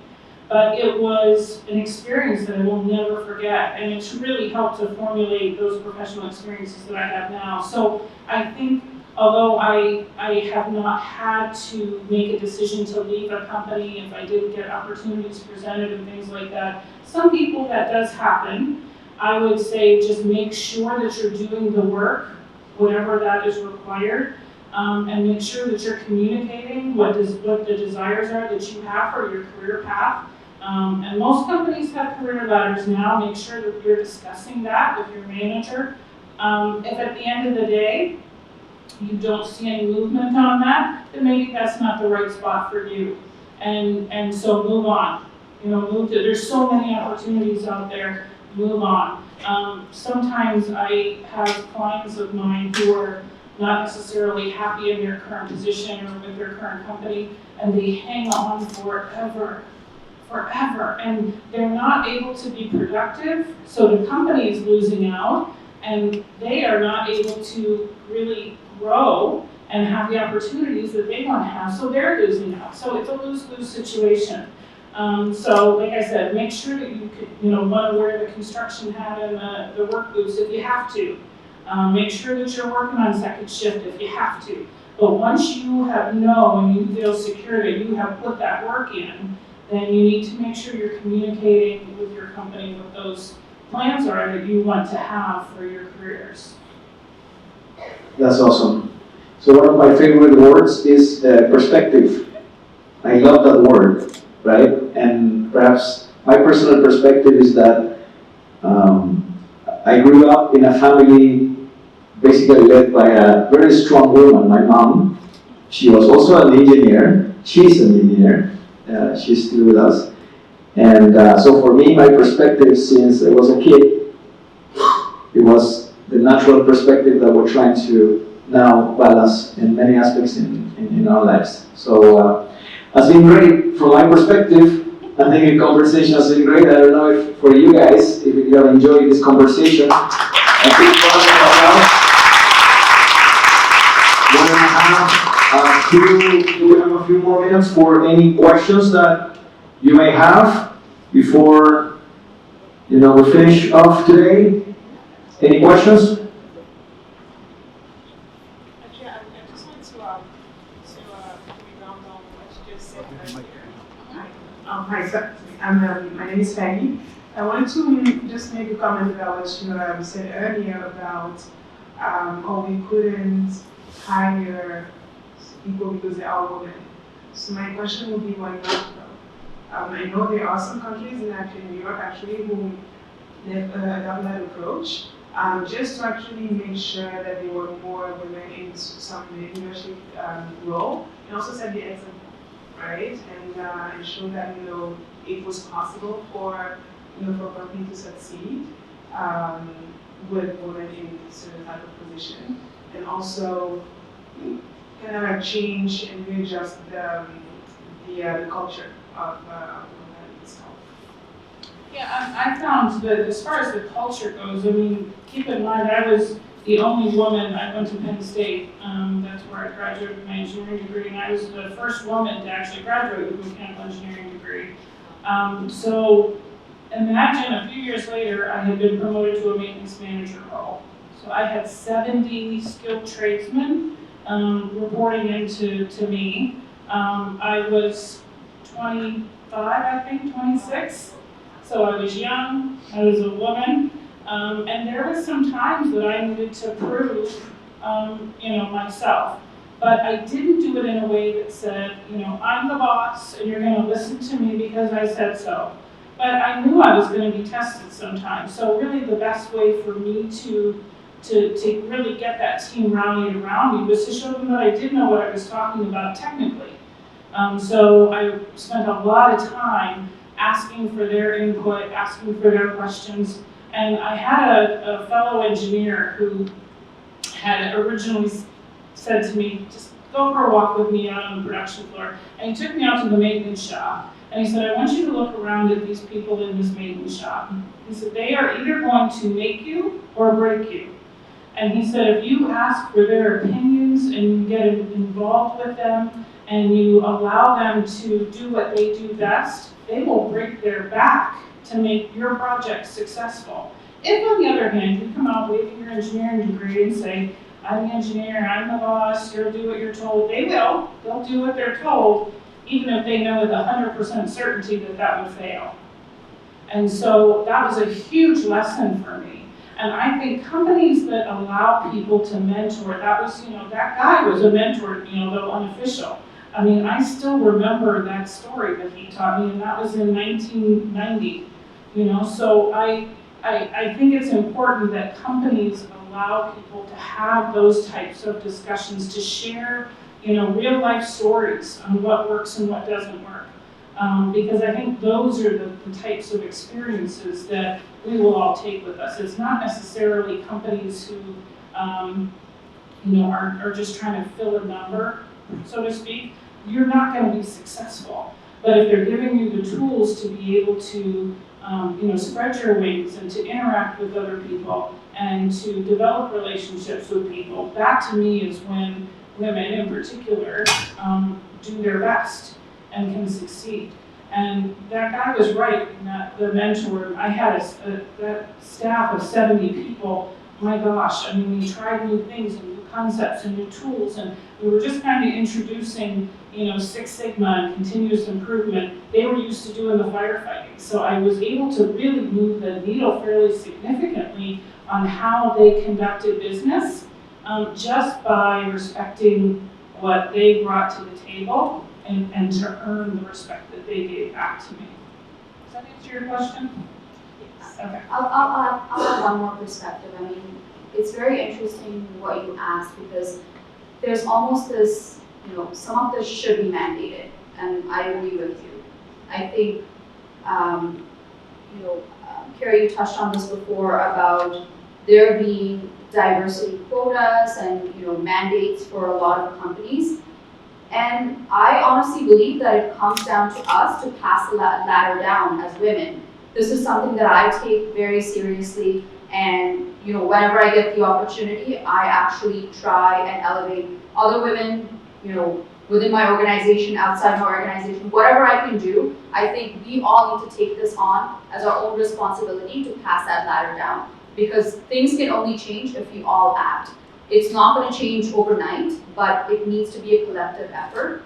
F: but it was an experience that I will never forget, and it's really helped to formulate those professional experiences that I have now. So I think, although I have not had to make a decision to leave a company if I didn't get opportunities presented and things like that, some people that does happen. I would say just make sure that you're doing the work, whatever that is required, and make sure that you're communicating what the desires are that you have for your career path. And most companies have career ladders now. Make sure that you're discussing that with your manager. If at the end of the day, you don't see any movement on that, then maybe that's not the right spot for you. And so move on. There's so many opportunities out there, move on. Sometimes I have clients of mine who are not necessarily happy in their current position or with their current company, and they hang on forever, and they're not able to be productive, so the company is losing out, and they are not able to really grow and have the opportunities that they want to have, so they're losing out. So it's a lose-lose situation. So like I said, make sure that you want to wear the construction hat and the work boots if you have to. Make sure that you're working on second shift if you have to. But once you know and you feel secure that you have put that work in, then you need to make sure you're communicating with your company what those plans are that you want to have for your careers.
C: That's awesome. So one of my favorite words is perspective. I love that word, right? And perhaps my personal perspective is that I grew up in a family basically led by a very strong woman, my mom. She was also an engineer. She's an engineer. She's still with us. And so for me, my perspective since I was a kid, it was the natural perspective that we're trying to now balance in many aspects in our lives. So it's been great from my perspective. I think the conversation has been great. I don't know if for you guys, if you have enjoyed this conversation. A big round of applause. We have a few more minutes for any questions that you may have before we finish off today. Any questions?
G: Actually, I just want to rebound on what you just said earlier. Hi, sir. My name is Peggy. I want to just make a comment about what you said earlier about we couldn't hire people because they are women. So my question would be, why not though? I know there are some countries in Europe actually who adopt that approach, just to actually make sure that there were more women in some leadership role, and also set the example, right? And show that it was possible for for a company to succeed with women in a certain type of position, and also kind of like change and readjust the culture of women itself.
F: Yeah, I found that as far as the culture goes, I mean, keep in mind I was the only woman. I went to Penn State. That's where I graduated with my engineering degree, and I was the first woman to actually graduate with a mechanical engineering degree. So imagine a few years later, I had been promoted to a maintenance manager role. So I had 70 skilled tradesmen reporting into me. I was 25, I think, 26. So I was young, I was a woman, and there was some times that I needed to prove, myself. But I didn't do it in a way that said, I'm the boss and you're gonna listen to me because I said so. But I knew I was gonna be tested sometimes. So really the best way for me to really get that team rallied around me was to show them that I did know what I was talking about technically. So I spent a lot of time asking for their input, asking for their questions. And I had a fellow engineer who had originally said to me, just go for a walk with me out on the production floor. And he took me out to the maintenance shop. And he said, I want you to look around at these people in this maintenance shop. He said, they are either going to make you or break you. And he said, if you ask for their opinions and you get involved with them and you allow them to do what they do best, they will break their back to make your project successful. If, on the other hand, you come out waving your engineering degree and say, I'm the engineer, I'm the boss, you'll do what you're told, they will. They'll do what they're told, even if they know with 100% certainty that would fail. And so that was a huge lesson for me. And I think companies that allow people to mentor, that was, that guy was a mentor, though unofficial. I mean, I still remember that story that he taught me, and that was in 1990. So I think it's important that companies allow people to have those types of discussions, to share real life stories on what works and what doesn't work. Because I think those are the types of experiences that we will all take with us. It's not necessarily companies who, are just trying to fill a number, so to speak. You're not going to be successful. But if they're giving you the tools to be able to, spread your wings and to interact with other people and to develop relationships with people, that to me is when women in particular do their best and can succeed. And that guy was right in that the mentor, I had that staff of 70 people. My gosh, I mean, we tried new things and new concepts and new tools, and we were just kind of introducing, Six Sigma and continuous improvement. They were used to doing the firefighting. So I was able to really move the needle fairly significantly on how they conducted business, just by respecting what they brought to the table and to earn the respect that they gave back to me. Does that answer your question? Yes. Okay.
D: I'll add one more perspective. I mean, it's very interesting what you asked because there's almost this, some of this should be mandated, and I agree with you. I think, Kerry, you touched on this before about there being diversity quotas and mandates for a lot of companies. And I honestly believe that it comes down to us to pass the ladder down as women. This is something that I take very seriously, and whenever I get the opportunity, I actually try and elevate other women, within my organization, outside my organization, whatever I can do. I think we all need to take this on as our own responsibility to pass that ladder down, because things can only change if we all act. It's not going to change overnight, but it needs to be a collective effort.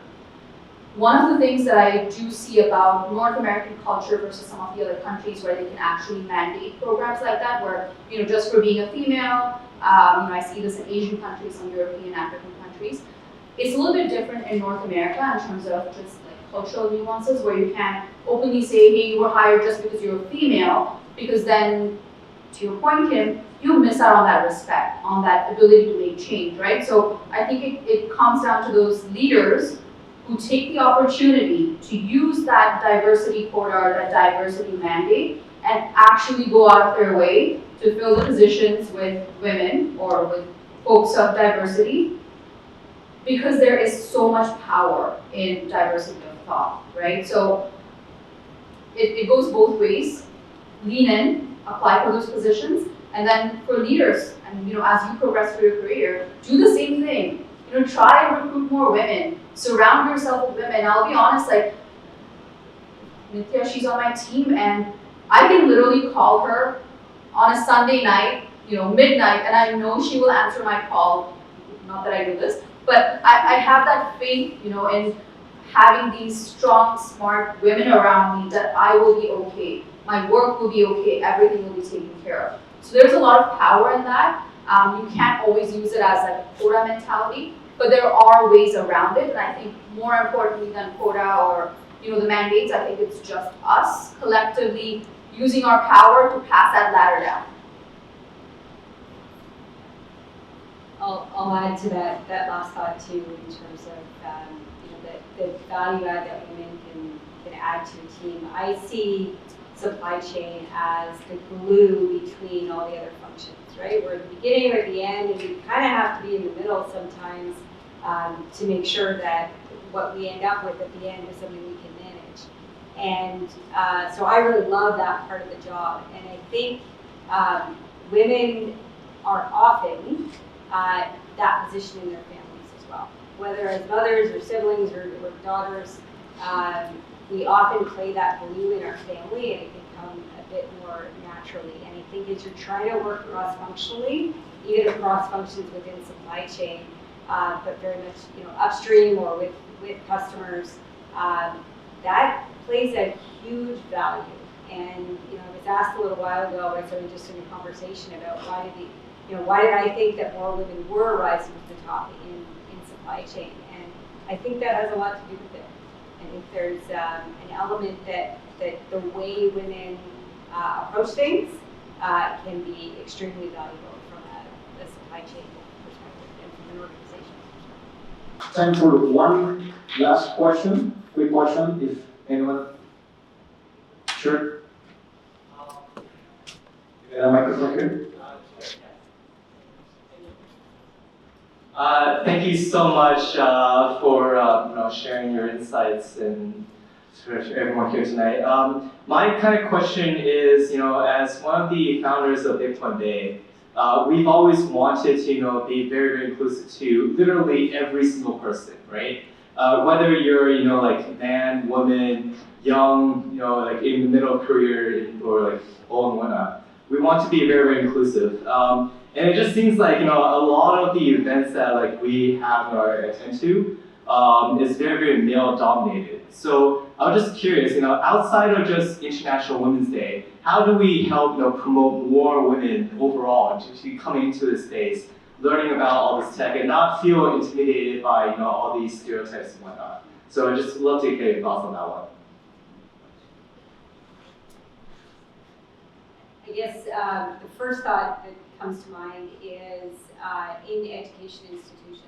D: One of the things that I do see about North American culture versus some of the other countries where they can actually mandate programs like that, where, just for being a female, I see this in Asian countries, some European, African countries. It's a little bit different in North America in terms of just like cultural nuances, where you can't openly say, hey, you were hired just because you're a female, because then, to your point, Kim, you miss out on that respect, on that ability to make change, right? So I think it comes down to those leaders who take the opportunity to use that diversity quota or that diversity mandate and actually go out of their way to fill the positions with women or with folks of diversity, because there is so much power in diversity of thought, right? So it goes both ways. Lean in, apply for those positions, and then for leaders, and as you progress through your career, do the same thing. Try and recruit more women. Surround yourself with women. I'll be honest, like Nithya, she's on my team, and I can literally call her on a Sunday night, midnight, and I know she will answer my call. Not that I do this, but I have that faith, in having these strong, smart women around me that I will be okay. My work will be okay. Everything will be taken care of. So there's a lot of power in that. You can't always use it as a quota mentality, but there are ways around it. And I think more importantly than quota or the mandates, I think it's just us collectively using our power to pass that ladder down.
E: I'll add to that last thought too, in terms of the value add that women can add to a team. I see supply chain as the glue between all the other functions, right? We're at the beginning or at the end, and we kind of have to be in the middle sometimes to make sure that what we end up with at the end is something we can manage. And so I really love that part of the job. And I think women are often that position in their families as well. Whether as mothers or siblings or daughters, we often play that glue in our family, and it can come a bit more naturally. And I think as you're trying to work cross-functionally, even across functions within supply chain, but very much upstream or with customers, that plays a huge value. And I was asked a little while ago, I started just in a conversation about why did I think that more women were rising to the top in supply chain? And I think that has a lot to do with it. I think there's an element that the way women approach things can be extremely valuable from a supply chain perspective and from an organization perspective.
C: time for one last question, quick question, if anyone. Sure. You got a microphone here?
H: Thank you so much for sharing your insights and for everyone here tonight. My kind of question is, as one of the founders of Bitcoin Bay, we've always wanted to, be very, very inclusive to literally every single person, right? Whether you're, like man, woman, young, like in the middle career or like old and whatnot. We want to be very, very inclusive. And it just seems like, a lot of the events that like we have or attend to is very, very male dominated. So I was just curious, outside of just International Women's Day, how do we help, promote more women overall to coming into this space, learning about all this tech and not feel intimidated by, all these stereotypes and whatnot. So I just love to get your thoughts on that one.
E: I guess the first thought that comes to mind is in education institutions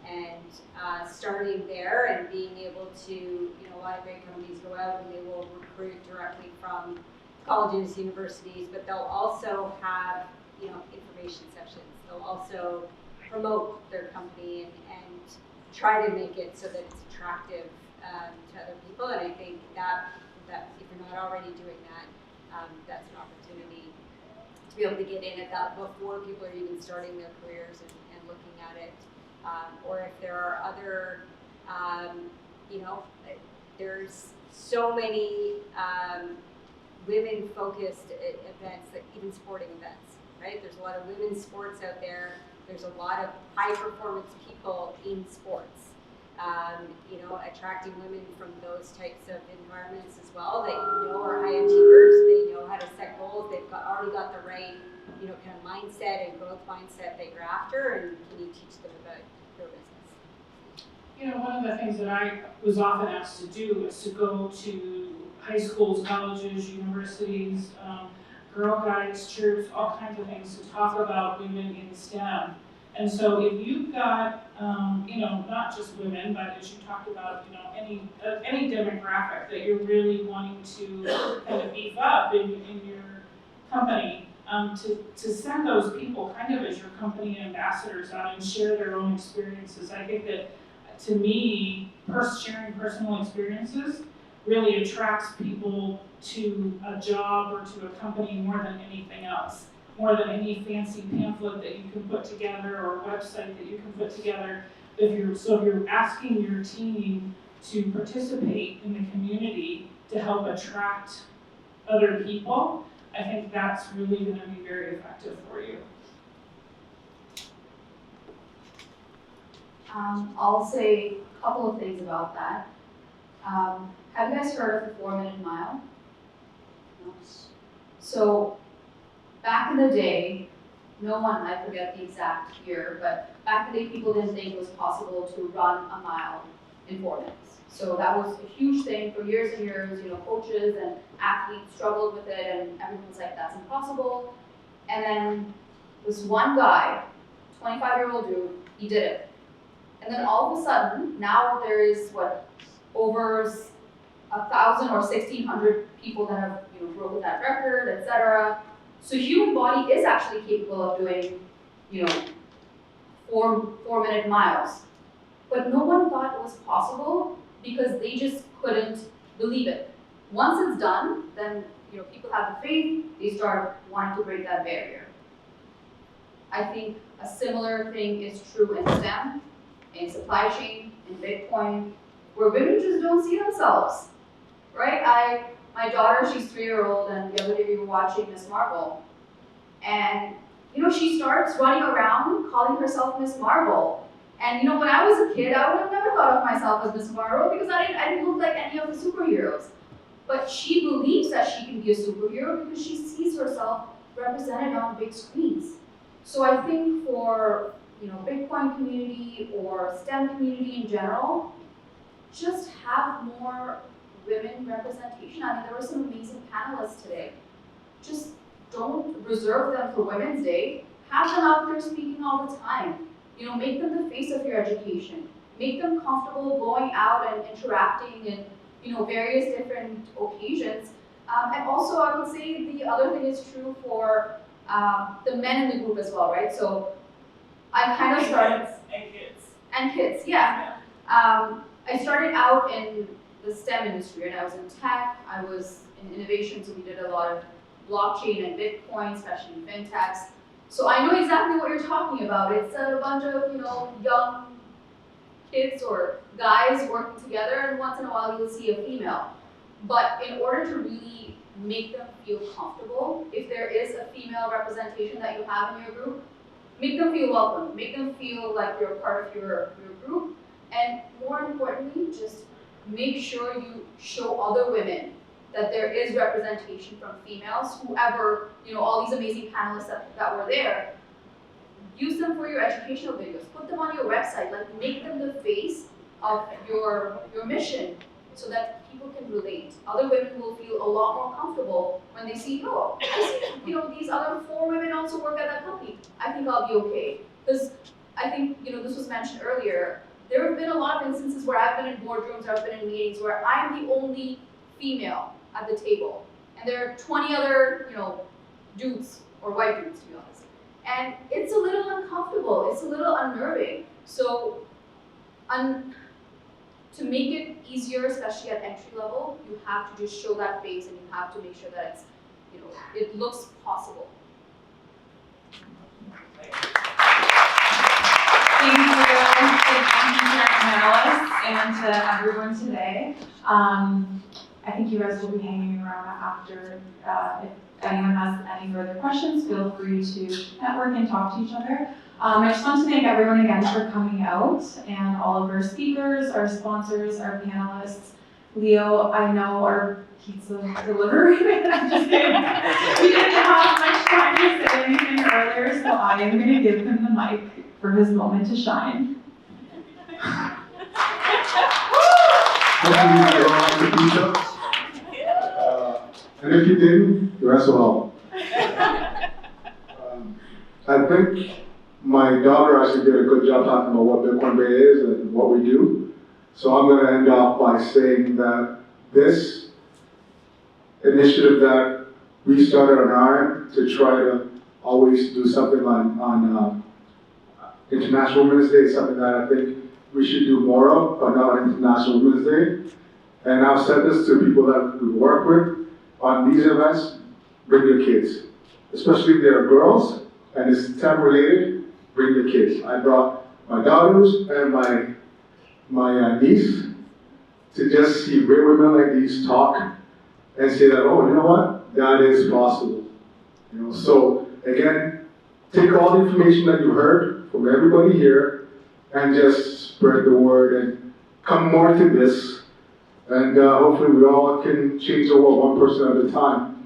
E: and starting there and being able to, a lot of great companies go out and they will recruit directly from colleges, universities, but they'll also have, information sessions. They'll also promote their company and try to make it so that it's attractive to other people. And I think that if you're not already doing that, that's an opportunity to be able to get in at that before people are even starting their careers and looking at it. Or if there are other, there's so many women-focused events, like even sporting events, right? There's a lot of women's sports out there. There's a lot of high-performance people in sports. Attracting women from those types of environments as well that are high achievers. They know how to set goals. They've already got the right, kind of mindset and growth mindset that you're after. And can you teach them about your business?
F: One of the things that I was often asked to do is to go to high schools, colleges, universities, Girl Guides, church, all kinds of things to talk about women in STEM. And so if you've got, not just women, but as you talked about, any demographic that you're really wanting to kind of beef up in your company, to send those people kind of as your company ambassadors out and share their own experiences. I think that, to me, sharing personal experiences really attracts people to a job or to a company more than anything else. More than any fancy pamphlet that you can put together or website that you can put together. If you're asking your team to participate in the community to help attract other people, I think that's really going to be very effective for you.
D: I'll say a couple of things about that. Have you guys heard of the 4-minute mile? No. So back in the day, I forget the exact year, but back in the day, people didn't think it was possible to run a mile in 4 minutes. So that was a huge thing for years and years. Coaches and athletes struggled with it, and everyone was like, that's impossible. And then this one guy, 25-year-old dude, he did it. And then all of a sudden, now there is over 1,000 or 1,600 people that have broken that record, etc. So human body is actually capable of doing, 4-minute miles. But no one thought it was possible because they just couldn't believe it. Once it's done, then people have the faith, they start wanting to break that barrier. I think a similar thing is true in STEM, in supply chain, in Bitcoin, where women just don't see themselves, right? My daughter, she's 3-year-old, and the other day we were watching Miss Marvel. And, she starts running around calling herself Miss Marvel. And, when I was a kid, I would have never thought of myself as Miss Marvel because I didn't look like any of the superheroes. But she believes that she can be a superhero because she sees herself represented on big screens. So I think for, Bitcoin community or STEM community in general, just have more women representation. I mean, there were some amazing panelists today. Just don't reserve them for Women's Day. Have them out there speaking all the time. Make them the face of your education. make them comfortable going out and interacting in, various different occasions. And also, I would say the other thing is true for the men in the group as well, right? So I kind of started. And kids, yeah. I started out in the STEM industry, and I was in tech, I was in innovation, so we did a lot of blockchain and Bitcoin, especially fintechs. So I know exactly what you're talking about. It's a bunch of, young kids or guys working together, and once in a while you'll see a female. But in order to really make them feel comfortable, if there is a female representation that you have in your group, make them feel welcome, make them feel like you're part of your group, and more importantly, just make sure you show other women that there is representation from females, whoever, all these amazing panelists that were there. Use them for your educational videos, put them on your website, like make them the face of your mission so that people can relate. Other women will feel a lot more comfortable when they see, I see, these other 4 women also work at that company. I think I'll be okay. Because I think, this was mentioned earlier, there have been a lot of instances where I've been in boardrooms, I've been in meetings where I'm the only female at the table. And there are 20 other, dudes, or white dudes to be honest. And it's a little uncomfortable, it's a little unnerving. So, to make it easier, especially at entry level, you have to just show that face and you have to make sure that it's, it looks possible.
B: Thank you to our panelists and to everyone today. I think you guys will be hanging around after. If anyone has any further questions, feel free to network and talk to each other. I just want to thank everyone again for coming out, and all of our speakers, our sponsors, our panelists. Leo, I know our pizza delivery man, I'm just kidding. We didn't have much time to say anything earlier, so I am going to give him the mic for his moment to shine.
I: Hopefully you all like the pizza. And if you didn't, the rest will help. I think my daughter actually did a good job talking about what Bitcoin Bay is and what we do. So I'm going to end off by saying that this initiative that we started on our end to try to always do something on International Women's Day is something that I think we should do more of, but not on International Women's Day. And I've said this to people that we work with. On these events, bring your kids. Especially if they're girls and it's STEM related, bring your kids. I brought my daughters and my niece to just see great women like these talk and say that, oh, you know what? That is possible. So again, take all the information that you heard from everybody here and just spread the word and come more to this. And hopefully we all can change the world one person at a time.